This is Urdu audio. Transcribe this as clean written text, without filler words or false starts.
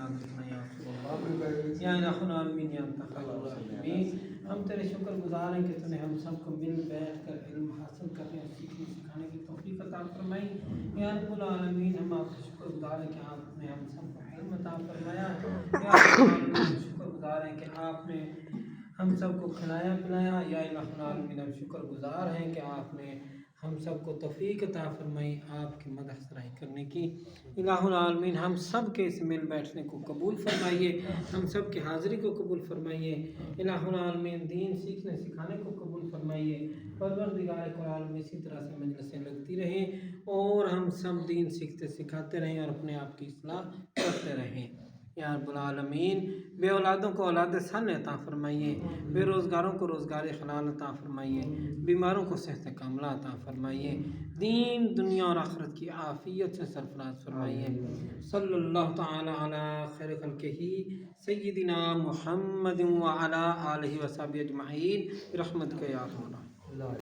یاد رکھنا یا رسول اللہ یا الہ العالمین یا انت خیر الراحمین۔ ہم تیرے شکر گزار ہیں کہ تو نے ہم سب کو مل بیٹھ کر علم حاصل کرنے اور سیکھنے سکھانے کی توفیق عطا فرمائی یا رب العالمین۔ ہم آپ کا شکر گزار ہیں کہ آپ نے ہم سب کو علم عطا فرمایا یا رب العالمین۔ شکر گزار ہیں کہ آپ نے ہم سب کو کھلایا پلایا یا الہ العالمین۔ ہم شکر گزار ہیں کہ آپ نے ہم سب کو توفیق عطا فرمائی آپ کی مدح سرائی کرنے کی الہ العالمین۔ ہم سب کے اس مل بیٹھنے کو قبول فرمائیے، ہم سب کی حاضری کو قبول فرمائیے الہ العالمین۔ دین سیکھنے سکھانے کو قبول فرمائیے پروردگار عالم، اسی طرح سے مجلسیں لگتی رہیں اور ہم سب دین سیکھتے سکھاتے رہیں اور اپنے آپ کی اصلاح کرتے رہیں یا رب العالمین۔ بے اولادوں کو اولاد صالح عطا فرمائیے، بے روزگاروں کو روزگار حلال عطا فرمائیے، بیماروں کو صحت کاملہ عطا فرمائیے، دین دنیا اور آخرت کی عافیت سے سرفراز فرمائیے۔ صلی اللہ تعالی علی خیر خلقہ سیدنا محمد وعلی آلہ وصحبہ اجمعین برحمتک یا ارحم الراحمین۔